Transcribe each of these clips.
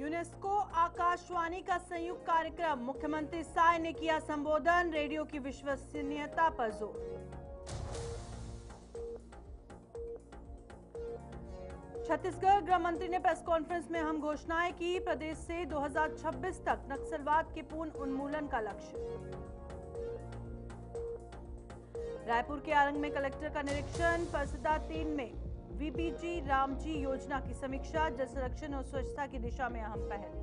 UNESCO Akashvani का संयुक्त कार्यक्रम, मुख्यमंत्री साय ने किया संबोधन, रेडियो की विश्वसनीयता पर जोर। छत्तीसगढ़ गृह मंत्री ने प्रेस कॉन्फ्रेंस में अहम घोषणाएं की, प्रदेश से 2026 तक नक्सलवाद के पूर्ण उन्मूलन का लक्ष्य। रायपुर के आरंग में कलेक्टर का निरीक्षण, परसदा 3 में वीबीजी रामजी योजना की समीक्षा, जल संरक्षण और स्वच्छता की दिशा में अहम पहल।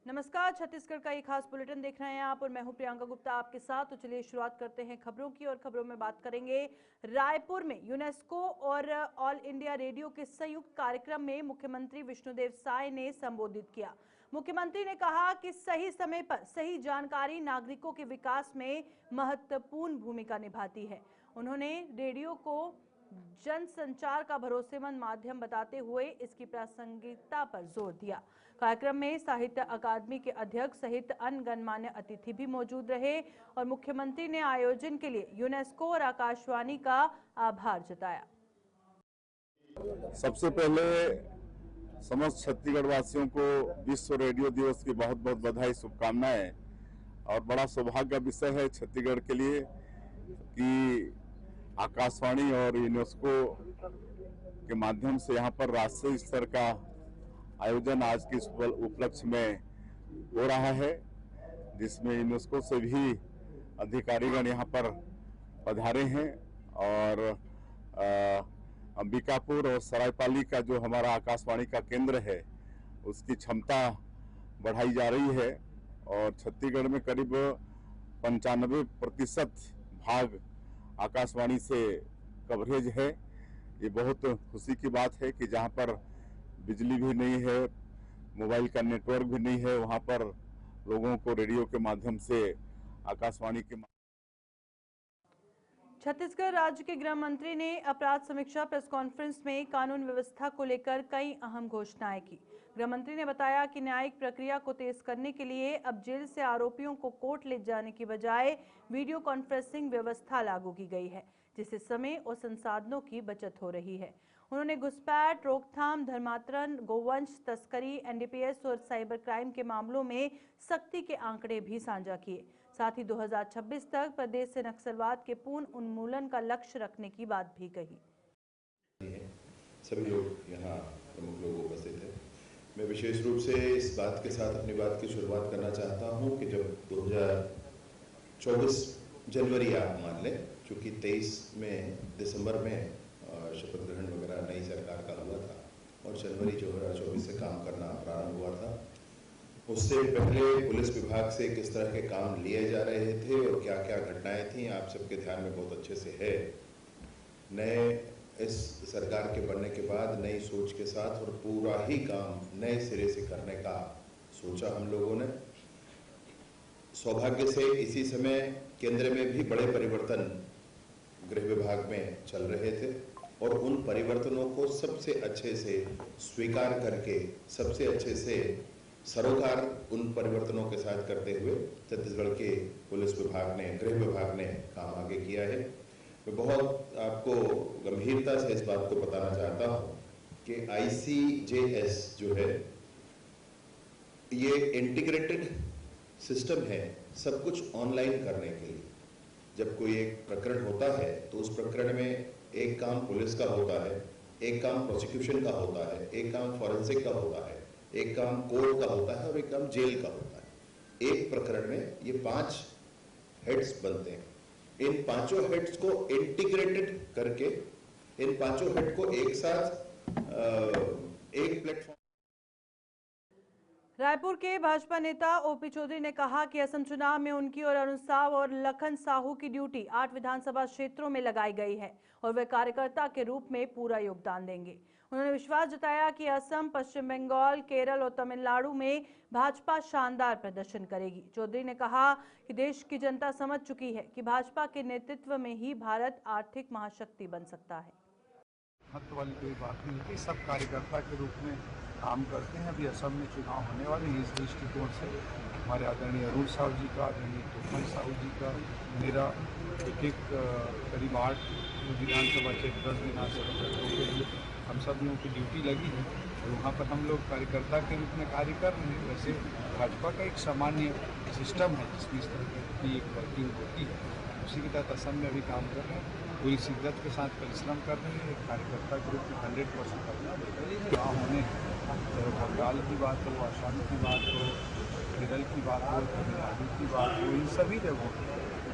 नमस्कार, छत्तीसगढ़ का ये खास बुलेटिन देख रहे हैं आप और मैं हूं प्रियंका गुप्ता आपके साथ। तो चलिए शुरुआत करते हैं खबरों की और खबरों में बात करेंगे। रायपुर में यूनेस्को और ऑल इंडिया रेडियो के संयुक्त कार्यक्रम में मुख्यमंत्री विष्णुदेव साय ने संबोधित किया। मुख्यमंत्री ने कहा कि सही समय पर सही जानकारी नागरिकों के विकास में महत्वपूर्ण भूमिका निभाती है। उन्होंने रेडियो को जनसंचार का भरोसेमंद माध्यम बताते हुए इसकी प्रासंगिकता पर जोर दिया। कार्यक्रम में साहित्य अकादमी के अध्यक्ष सहित अन्य गणमान्य अतिथि भी मौजूद रहे और मुख्यमंत्री ने आयोजन के लिए यूनेस्को और आकाशवाणी का आभार जताया। सबसे पहले समस्त छत्तीसगढ़ वासियों को विश्व रेडियो दिवस की बहुत बहुत बधाई, शुभकामनाएं। और बड़ा सौभाग्य का विषय है छत्तीसगढ़ के लिए कि आकाशवाणी और यूनेस्को के माध्यम से यहाँ पर राष्ट्रीय स्तर का आयोजन आज के उपलक्ष्य में हो रहा है, जिसमें यूनेस्को से भी अधिकारीगण यहाँ पर पधारे हैं और अंबिकापुर और सरायपाली का जो हमारा आकाशवाणी का केंद्र है उसकी क्षमता बढ़ाई जा रही है और छत्तीसगढ़ में करीब 95% भाग आकाशवाणी से कवरेज है। ये बहुत खुशी की बात है कि जहाँ पर बिजली भी नहीं है, मोबाइल का नेटवर्क भी नहीं है, वहाँ पर लोगों को रेडियो के माध्यम से आकाशवाणी के छत्तीसगढ़ राज्य के गृह मंत्री ने अपराध समीक्षा प्रेस कॉन्फ्रेंस में कानून व्यवस्था को लेकर कई अहम घोषणाएं की। गृह मंत्री ने बताया कि न्यायिक प्रक्रिया को तेज करने के लिए अब जेल से आरोपियों को कोर्ट ले जाने की बजाय वीडियो कॉन्फ्रेंसिंग व्यवस्था लागू की गई है, जिससे समय और संसाधनों की बचत हो रही है। उन्होंने घुसपैठ रोकथाम, धर्मांतरण, गोवंश तस्करी, एनडीपीएस और साइबर क्राइम के मामलों में सख्ती के आंकड़े भी साझा किए। साथ ही 2026 तक प्रदेश से नक्सलवाद के पूर्ण उन्मूलन का लक्ष्य रखने की बात भी कही। सभी लोग यहाँ प्रमुख लोग उपस्थित हैं। मैं विशेष रूप से इस बात के साथ अपनी बात की शुरुआत करना चाहता हूँ कि जब 2024 जनवरी आप मान लें, चूँकि 23 में दिसंबर में शपथ ग्रहण वगैरह नई सरकार का हुआ था और जनवरी 2024 से काम करना प्रारंभ हुआ था, उससे पहले पुलिस विभाग से किस तरह के काम लिए जा रहे थे और क्या क्या घटनाएं थी, आप सबके ध्यान में बहुत अच्छे से है। नए इस सरकार के बनने के बाद नई सोच के साथ और पूरा ही काम नए सिरे से करने का सोचा हम लोगों ने। सौभाग्य से इसी समय केंद्र में भी बड़े परिवर्तन गृह विभाग में चल रहे थे और उन परिवर्तनों को सबसे अच्छे से स्वीकार करके सबसे अच्छे से सरोकार उन परिवर्तनों के साथ करते हुए छत्तीसगढ़ के पुलिस विभाग ने, गृह विभाग ने काम आगे किया है। मैं बहुत आपको गंभीरता से इस बात को बताना चाहता हूँ कि ICJS जो है ये इंटीग्रेटेड सिस्टम है सब कुछ ऑनलाइन करने के लिए। जब कोई एक प्रकरण होता है तो उस प्रकरण में एक काम पुलिस का होता है, एक काम प्रोसिक्यूशन का होता है, एक काम फॉरेंसिक का होता है, एक काम कोर्ट का होता है और एक काम जेल का होता है। एक प्रकरण में ये 5 हेड्स बनते हैं। इन 5 हेड्स को इंटीग्रेटेड करके इन 5 हेड को एक साथ एक प्लेटफॉर्म। रायपुर के भाजपा नेता ओपी चौधरी ने कहा कि असम चुनाव में उनकी और अरुण साव और लखन साहू की ड्यूटी 8 विधानसभा क्षेत्रों में लगाई गई है और वे कार्यकर्ता के रूप में पूरा योगदान देंगे। उन्होंने विश्वास जताया कि असम, पश्चिम बंगाल, केरल और तमिलनाडु में भाजपा शानदार प्रदर्शन करेगी। चौधरी ने कहा कि देश की जनता समझ चुकी है कि भाजपा के नेतृत्व में ही भारत आर्थिक महाशक्ति बन सकता है। महत्व वाली कोई बात नहीं होती, सब कार्यकर्ता के रूप में काम करते हैं। अभी असम में चुनाव होने वाले हैं, इस दृष्टिकोण से हमारे आदरणीय अरुण साहू जी का, आदरणीय तूफान साहू जी का, मेरा एक करीब 8 विधानसभा क्षेत्र 10 विधानसभा क्षेत्रों के लिए हम सब लोगों की ड्यूटी लगी है और वहाँ पर हम लोग कार्यकर्ता के रूप में कार्य कर रहे हैं। वैसे भाजपा का एक सामान्य सिस्टम है जिसमें इस तरह की एक वर्किंग होती है, उसी के तहत असम में भी काम कर रहे हैं, पूरी शिद्दत के साथ परिश्रम कर रहे हैं। एक कार्यकर्ता के रूप में 100% अपना चुनाव होने, चाहे बंगाल की बात हो, आसाम की बात हो, केरल की बात हो, तमिलनाडु की बात हो, इन सभी जगहों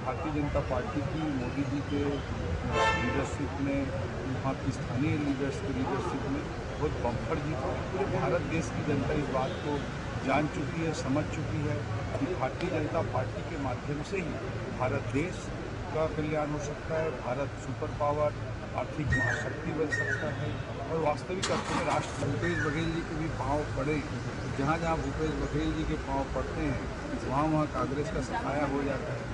भारतीय जनता पार्टी की मोदी जी के लीडरशिप में, वहाँ की स्थानीय लीडर्स की लीडरशिप में बहुत बम्पर जीत है। पूरे भारत देश की जनता इस बात को जान चुकी है, समझ चुकी है कि भारतीय जनता पार्टी के माध्यम से ही भारत देश का कल्याण हो सकता है, भारत सुपर पावर आर्थिक महाशक्ति बन सकता है। और वास्तविक अर्थ में राष्ट्र भूपेश बघेल जी के भी पाँव पड़े, जहाँ जहाँ भूपेश बघेल जी के पाँव पड़ते हैं वहाँ कांग्रेस का सफाया हो जाता है।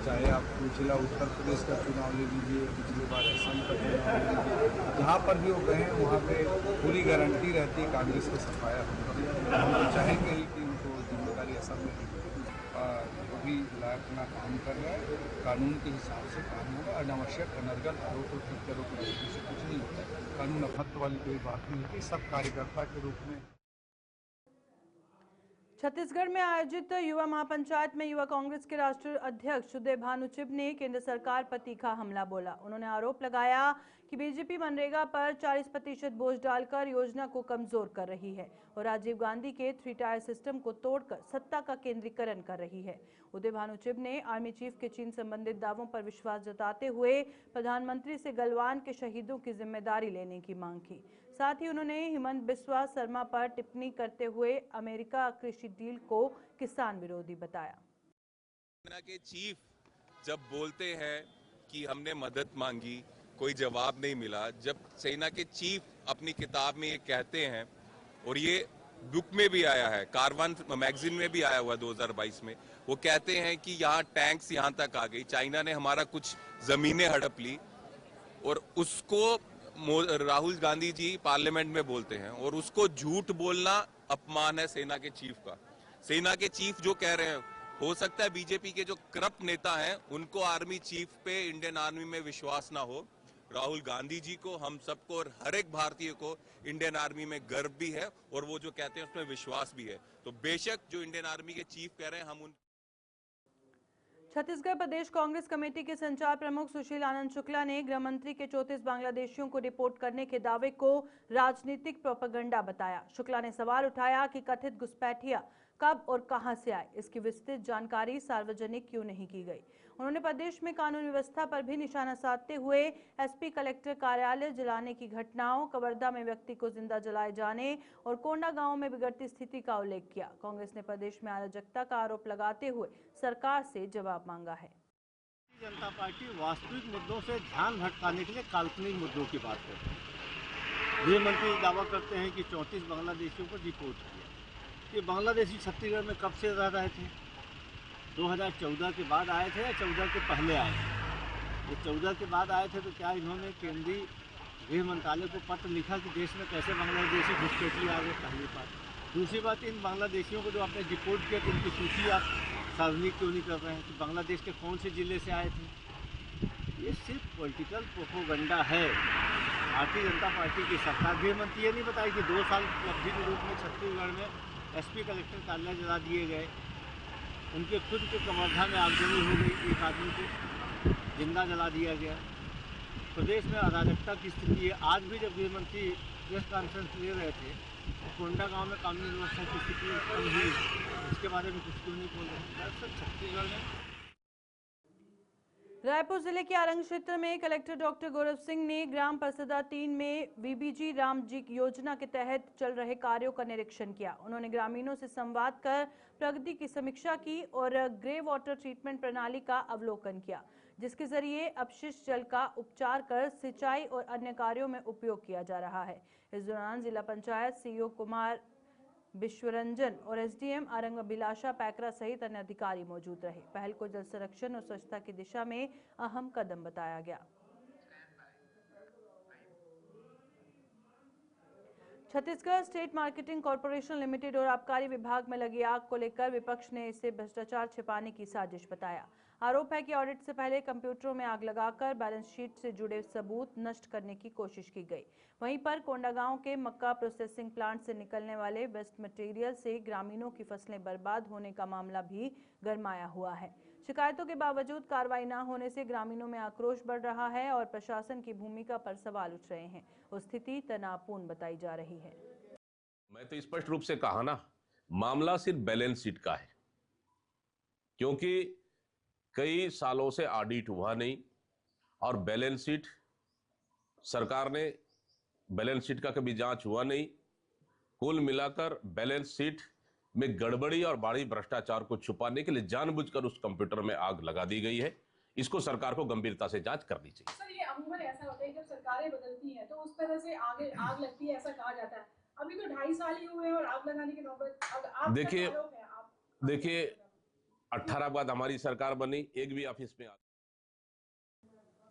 चाहे आप पिछला उत्तर प्रदेश का चुनाव ले लीजिए, पिछली बार असम का चुनाव ले लीजिए, जहाँ पर भी वो गए हैं वहाँ पे पूरी गारंटी रहती है कांग्रेस का सफाया होगा। हम तो चाहेंगे ही कि उनको जिम्मेदारी असम में वो भी अपना काम कर रहा है, कानून के हिसाब से काम होगा। अनावश्यक अनर्गल आरोप और प्रत्यारोप करने से कुछ नहीं होता, कानून अपहत्व वाली कोई बात नहीं होती। सब कार्यकर्ता के रूप में छत्तीसगढ़ में आयोजित युवा महापंचायत में युवा कांग्रेस के राष्ट्रीय अध्यक्ष सुदेव भानुचिब ने केंद्र सरकार पर तीखा हमला बोला। उन्होंने आरोप लगाया कि बीजेपी मनरेगा पर 40% बोझ डालकर योजना को कमजोर कर रही है और राजीव गांधी के 3 टायर सिस्टम को तोड़कर सत्ता का केंद्रीकरण कर रही है। उदय भानुचिब ने आर्मी चीफ के चीन संबंधित दावों पर विश्वास जताते हुए प्रधानमंत्री से गलवान के शहीदों की जिम्मेदारी लेने की मांग की। साथ ही उन्होंने हिमंत बिस्वा शर्मा पर टिप्पणी करते हुए अमेरिका कृषि डील को किसान विरोधी बताया। सेना के चीफ जब बोलते हैं कि हमने मदद मांगी, कोई जवाब नहीं मिला, जब सेना के चीफ अपनी किताब में ये कहते हैं और ये बुक में भी आया है, कारवान मैगजीन में भी आया हुआ 2022 में, वो कहते हैं कि यहाँ टैंक्स यहाँ तक आ गई, चाइना ने हमारा कुछ जमीनें हड़प ली और उसको राहुल गांधी जी पार्लियामेंट में बोलते हैं और उसको झूठ बोलना अपमान है सेना के चीफ का। सेना के चीफ जो कह रहे हैं, हो सकता है बीजेपी के जो करप्ट नेता हैं उनको आर्मी चीफ पे, इंडियन आर्मी में विश्वास ना हो। राहुल गांधी जी को, हम सबको और हर एक भारतीय को इंडियन आर्मी में गर्व भी है और वो जो कहते हैं उसमें विश्वास भी है। तो बेशक जो इंडियन आर्मी के चीफ कह रहे हैं, हम उन छत्तीसगढ़ प्रदेश कांग्रेस कमेटी के संचार प्रमुख सुशील आनंद शुक्ला ने गृह मंत्री के 34 बांग्लादेशियों को रिपोर्ट करने के दावे को राजनीतिक प्रोपेगेंडा बताया। शुक्ला ने सवाल उठाया कि कथित घुसपैठिया कब और कहां से आए, इसकी विस्तृत जानकारी सार्वजनिक क्यों नहीं की गई। उन्होंने प्रदेश में कानून व्यवस्था पर भी निशाना साधते हुए एसपी कलेक्टर कार्यालय जलाने की घटनाओं, कवर्धा में व्यक्ति को जिंदा जलाए जाने और कोंडा गांव में बिगड़ती स्थिति का उल्लेख किया। कांग्रेस ने प्रदेश में अराजकता का आरोप लगाते हुए सरकार से जवाब मांगा है। भारतीय जनता पार्टी वास्तविक मुद्दों से ध्यान भटकाने के लिए काल्पनिक मुद्दों की बात करती है। गृह मंत्री दावा करते हैं कि 34 बांग्लादेशियों को डिपोर्ट किया। ये बांग्लादेशी छत्तीसगढ़ में कब से रह रहे थे? 2014 के बाद आए थे या 14 के पहले आए थे? ये 14 के बाद आए थे तो क्या इन्होंने केंद्रीय गृह मंत्रालय को पत्र लिखा कि देश में कैसे बांग्लादेशी घुसपैठी आ गए? पहली बात। दूसरी बात, इन बांग्लादेशियों को जो आपने डिपोर्ट किया तो इनकी सूची आप सार्वजनिक क्यों नहीं कर रहे हैं कि बांग्लादेश के कौन से जिले से आए थे? ये सिर्फ पॉलिटिकल प्रोपेगेंडा है भारतीय जनता पार्टी की सरकार। गृह मंत्री ये नहीं बताई कि 2 साल उपलब्धि के रूप में छत्तीसगढ़ में एसपी कलेक्टर कार्यालय जला दिए गए, उनके खुद के कवर्धा में आगजनी हो गई, एक आदमी को जिंदा जला दिया गया। प्रदेश में अराजकता की स्थिति है। आज भी जब गृह मंत्री प्रेस कॉन्फ्रेंस ले रहे थे तो कोंडा गांव में कानून व्यवस्था की स्थिति उत्पन्न हुई, इसके बारे में कुछ क्यों नहीं बोल रहे? दरअसल छत्तीसगढ़ में रायपुर जिले के आरंग क्षेत्र में कलेक्टर डॉक्टर गौरव सिंह ने ग्राम परसदा 3 में वीबीजी रामजी योजना के तहत चल रहे कार्यों का निरीक्षण किया। उन्होंने ग्रामीणों से संवाद कर प्रगति की समीक्षा की और ग्रे वाटर ट्रीटमेंट प्रणाली का अवलोकन किया, जिसके जरिए अपशिष्ट जल का उपचार कर सिंचाई और अन्य कार्यों में उपयोग किया जा रहा है। इस दौरान जिला पंचायत सीईओ कुमार विश्वरंजन और एसडीएम आरंग अभिलाषा पैकरा सहित अन्य अधिकारी मौजूद रहे। पहल को जल संरक्षण और स्वच्छता की दिशा में अहम कदम बताया गया। Chhattisgarh state marketing corporation limited और आबकारी विभाग में लगी आग को लेकर विपक्ष ने इसे भ्रष्टाचार छिपाने की साजिश बताया। आरोप है कि ऑडिट से पहले कंप्यूटरों में आग लगाकर बैलेंस शीट से जुड़े सबूत नष्ट करने की कोशिश की गई। वहीं पर कोंडागांव के मक्का प्रोसेसिंग प्लांट से निकलने वाले वेस्ट मटेरियल से ग्रामीणों की फसलें बर्बाद होने का मामला भी गरमाया हुआ है। शिकायतों के बावजूद कार्रवाई न होने से ग्रामीणों में आक्रोश बढ़ रहा है और प्रशासन की भूमिका पर सवाल उठ रहे हैं और स्थिति तनावपूर्ण बताई जा रही है। मैं तो स्पष्ट रूप से कहा ना, मामला सिर्फ बैलेंस शीट का है, क्योंकि कई सालों से ऑडिट हुआ नहीं और बैलेंस शीट सरकार ने बैलेंस शीट का कभी जांच हुआ नहीं। कुल मिलाकर बैलेंस शीट में गड़बड़ी और बड़ी भ्रष्टाचार को छुपाने के लिए जानबूझकर उस कंप्यूटर में आग लगा दी गई है। इसको सरकार को गंभीरता से जांच करनी चाहिए। सर, ये अमूमन ऐसा होता है जब सरकारें बदलती हैं तो उस तरह से आग लगती है, ऐसा कहा जाता है। अभी तो 2.5 साल ही हुए हैं और आग लगाने की नौबत देखिए 18 बाद हमारी सरकार बनी, एक भी ऑफिस में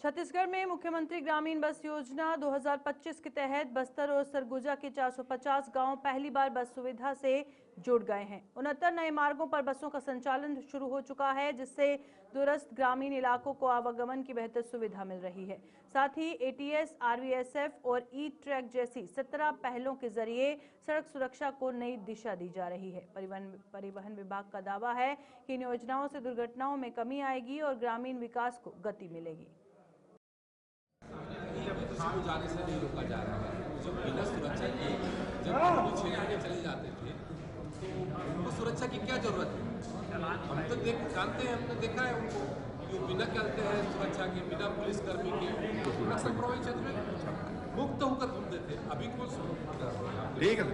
छत्तीसगढ़ में मुख्यमंत्री ग्रामीण बस योजना 2025 के तहत बस्तर और सरगुजा के 450 गांव पहली बार बस सुविधा से जुड़ गए हैं। 69 नए मार्गों पर बसों का संचालन शुरू हो चुका है, जिससे दूरस्थ ग्रामीण इलाकों को आवागमन की बेहतर सुविधा मिल रही है। साथ ही एटीएस, आरवीएसएफ और ई ट्रैक जैसी 17 पहलों के जरिए सड़क सुरक्षा को नई दिशा दी जा रही है। परिवहन विभाग का दावा है कि इन योजनाओं से दुर्घटनाओं में कमी आएगी और ग्रामीण विकास को गति मिलेगी। किसी को जाने से नहीं रोका जा रहा है। जो बिना सुरक्षा के जब पीछे आगे चले जाते थे तो उनको सुरक्षा की क्या जरूरत है? हम तो जानते हैं, हमने देखा है उनको जो बिना करते हैं सुरक्षा के, बिना पुलिसकर्मी के संप्रभु क्षेत्र में मुक्त होकर घूमते थे। अभी कुछ ठीक है।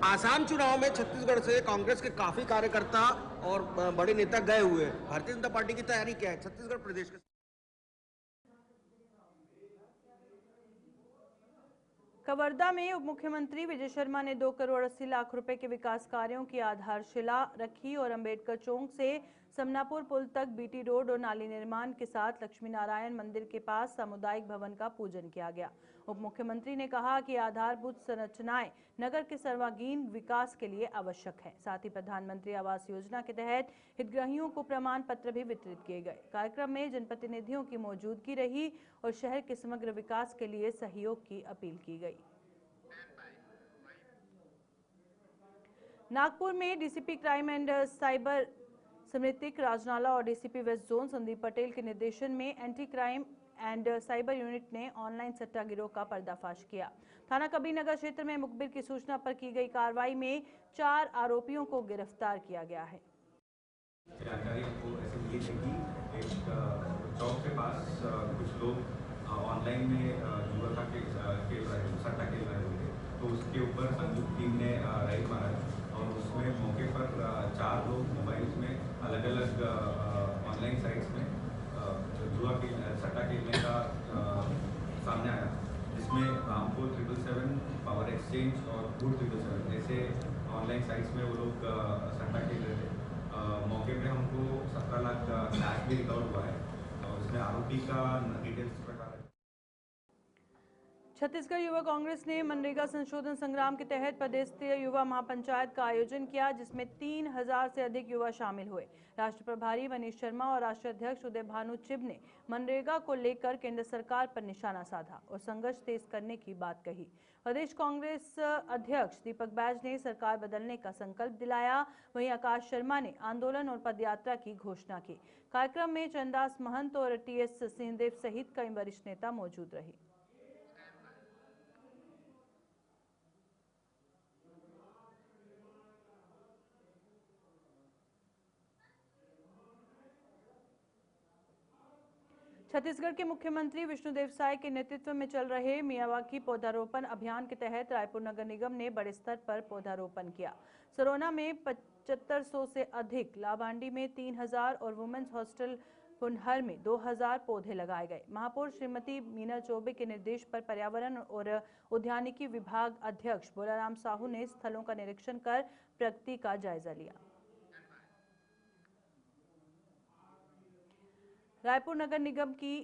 आसाम चुनाव में छत्तीसगढ़ से कांग्रेस के काफी कार्यकर्ता और बड़े नेता गए हुए। भारतीय जनता पार्टी की तैयारी क्या है छत्तीसगढ़ प्रदेश के? कवर्धा में उप मुख्यमंत्री विजय शर्मा ने 2 करोड़ 80 लाख रुपए के विकास कार्यों की आधारशिला रखी और अंबेडकर चौक से समनापुर पुल तक बीटी रोड और नाली निर्माण के साथ लक्ष्मी नारायण मंदिर के पास सामुदायिक भवन का पूजन किया गया। उप मुख्यमंत्री ने कहा कि आधारभूत संरचनाएं नगर के सर्वांगीण विकास के लिए आवश्यक है। साथ ही प्रधानमंत्री आवास योजना के तहत हितग्राहियों को प्रमाण पत्र भी वितरित किए गए। कार्यक्रम में जनप्रतिनिधियों की मौजूदगी रही और शहर के समग्र विकास के लिए सहयोग की अपील की गई। नागपुर में DCP crime and cyber Samritik Rajnala और DCP west zone Sandeep Patel के निर्देशन में anti crime and cyber unit ने ऑनलाइन सट्टा गिरोह का पर्दाफाश किया। थाना कबीरनगर क्षेत्र में मुखबिर की सूचना पर की गई कार्रवाई में 4 आरोपियों को गिरफ्तार किया गया है। जानकारी हमको ऐसे मिली थी कि एक चौक के पास कुछ लोग ऑनलाइन में जुआ का खेल रहे थे, सट्टा खेल रहे थे, तो उसके ऊपर संयुक्त टीम ने राइड मारा और उसमें मौके पर 4 लोग मोबाइल्स में अलग अलग ऑनलाइन साइट्स में जुआ के सट्टा खेलने का सामने आया, जिसमें रामपुर 777, पावर एक्सचेंज और फूड 777 ऐसे ऑनलाइन साइट्स में वो लोग सट्टा खेल रहे थे। मौके पे हमको 17 लाख का कैश भी रिकवर हुआ है और इसमें आरोपी का डिटेल्स प्रकार है। छत्तीसगढ़ युवा कांग्रेस ने मनरेगा संशोधन संग्राम के तहत प्रदेश स्तरीय युवा महापंचायत का आयोजन किया, जिसमें 3000 से अधिक युवा शामिल हुए। राष्ट्रीय प्रभारी मनीष शर्मा और राष्ट्रीय अध्यक्ष उदय भानु चिब ने मनरेगा को लेकर केंद्र सरकार पर निशाना साधा और संघर्ष तेज करने की बात कही। प्रदेश कांग्रेस अध्यक्ष दीपक बैज ने सरकार बदलने का संकल्प दिलाया। वहीं आकाश शर्मा ने आंदोलन और पदयात्रा की घोषणा की। कार्यक्रम में चंदास महंत और टीएस सिंहदेव सहित कई वरिष्ठ नेता मौजूद रहे। छत्तीसगढ़ के मुख्यमंत्री विष्णुदेव साय के नेतृत्व में चल रहे मियावाकी पौधारोपण अभियान के तहत रायपुर नगर निगम ने बड़े स्तर पर पौधारोपण किया। सरोना में 7500 से अधिक, लाभांडी में 3000 और वुमेन्स हॉस्टल पुनहर में 2000 पौधे लगाए गए। महापौर श्रीमती मीना चौबे के निर्देश पर पर्यावरण और उद्यानिकी विभाग अध्यक्ष बोलाराम साहू ने स्थलों का निरीक्षण कर प्रगति का जायजा लिया। रायपुर नगर निगम की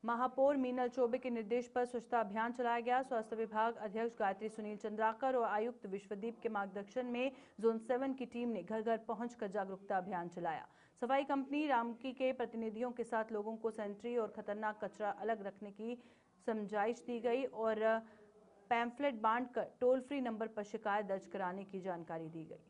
महापौर मीनल चौबे के निर्देश पर स्वच्छता अभियान चलाया गया। स्वास्थ्य विभाग अध्यक्ष गायत्री सुनील चंद्राकर और आयुक्त विश्वदीप के मार्गदर्शन में जोन 7 की टीम ने घर घर पहुंचकर जागरूकता अभियान चलाया। सफाई कंपनी रामकी के प्रतिनिधियों के साथ लोगों को सैनिटरी और खतरनाक कचरा अलग रखने की समझाइश दी गई और पैम्फलेट बांटकर टोल फ्री नंबर पर शिकायत दर्ज कराने की जानकारी दी गई।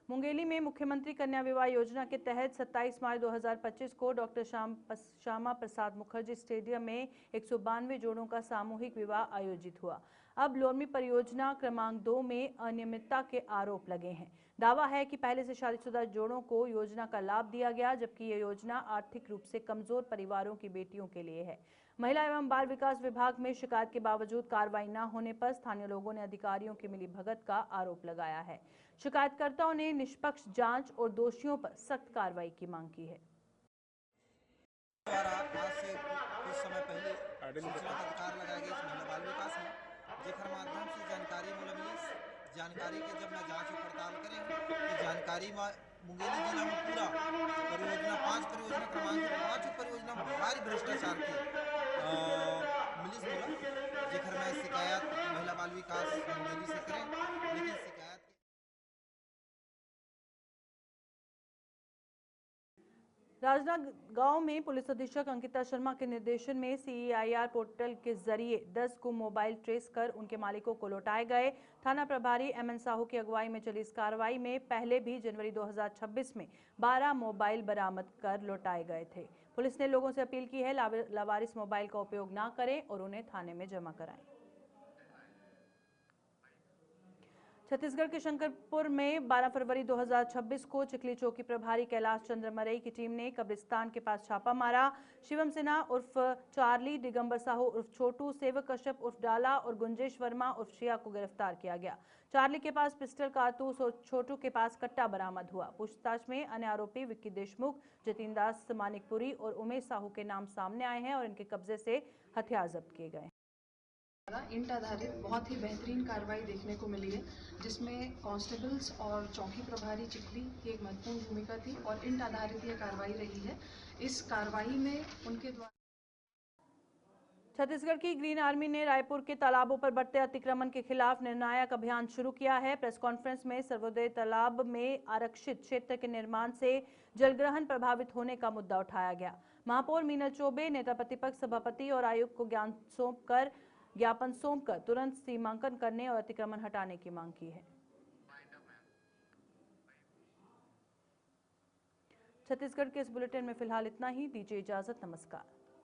मुंगेली में मुख्यमंत्री कन्या विवाह योजना के तहत 27 मार्च 2025 को डॉक्टर श्यामा प्रसाद मुखर्जी स्टेडियम में 192 जोड़ों का सामूहिक विवाह आयोजित हुआ। अब लोरमी परियोजना क्रमांक 2 में अनियमितता के आरोप लगे हैं। दावा है कि पहले से शादीशुदा जोड़ों को योजना का लाभ दिया गया, जबकि ये योजना आर्थिक रूप से कमजोर परिवारों की बेटियों के लिए है। महिला एवं बाल विकास विभाग में शिकायत के बावजूद कार्रवाई न होने पर स्थानीय लोगों ने अधिकारियों की मिलीभगत का आरोप लगाया है। शिकायतकर्ताओं ने निष्पक्ष जांच और दोषियों पर सख्त कार्रवाई की मांग की है। आज से कुछ समय पहले सूचना का अधिकार लगाया गया इस महिला बाल विकास में, जेकर माध्यम से जानकारी मिली। जानकारी के जब मैं जांच और पड़ताल करेंगे तो जानकारी में मुंगेली जिला में पूरा परियोजना 5 परियोजना क्रमांक 5 परियोजना भारी भ्रष्टाचार की मिली बोला, जेकर मैं शिकायत महिला बाल विकास मुंगेली से करें, लेकिन शिकायत राजनांदगांव में पुलिस अधीक्षक अंकिता शर्मा के निर्देशन में CEIR पोर्टल के जरिए 10 गुम मोबाइल ट्रेस कर उनके मालिकों को लौटाए गए। थाना प्रभारी MN साहू की अगुवाई में चली इस कार्रवाई में पहले भी जनवरी 2026 में 12 मोबाइल बरामद कर लौटाए गए थे। पुलिस ने लोगों से अपील की है लावारिस मोबाइल का उपयोग न करें और उन्हें थाने में जमा कराएं। छत्तीसगढ़ के शंकरपुर में 12 फरवरी 2026 को चिखली चौकी प्रभारी कैलाश चंद्र मरई की टीम ने कब्रिस्तान के पास छापा मारा। शिवम सिन्हा उर्फ चार्ली, दिगंबर साहू उर्फ छोटू, सेवक कश्यप उर्फ डाला और गुंजेश वर्मा उर्फ शिया को गिरफ्तार किया गया। चार्ली के पास पिस्टल, कारतूस और छोटू के पास कट्टा बरामद हुआ। पूछताछ में अन्य आरोपी विक्की देशमुख, जतिन दास मानिकपुरी और उमेश साहू के नाम सामने आए हैं और इनके कब्जे से हथियार जब्त किए गए। इंट आधारित बहुत ही बेहतरीन कार्रवाई देखने को मिली है, जिसमें कांस्टेबल्स और चौकी प्रभारी चिखली की एक महत्वपूर्ण भूमिका थी और इंट आधारित ये कार्रवाई रही है। इस कार्रवाई में उनके द्वारा छत्तीसगढ़ की ग्रीन आर्मी ने रायपुर के तालाबों पर बढ़ते अतिक्रमण के खिलाफ निर्णायक अभियान शुरू किया है। प्रेस कॉन्फ्रेंस में सर्वोदय तालाब में आरक्षित क्षेत्र के निर्माण से जलग्रहण प्रभावित होने का मुद्दा उठाया गया। महापौर मीनल चौबे, नेता प्रतिपक्ष, सभापति और आयुक्त को ज्ञापन सौंपकर तुरंत सीमांकन करने और अतिक्रमण हटाने की मांग की है। छत्तीसगढ़ के इस बुलेटिन में फिलहाल इतना ही। दीजिए इजाजत। नमस्कार।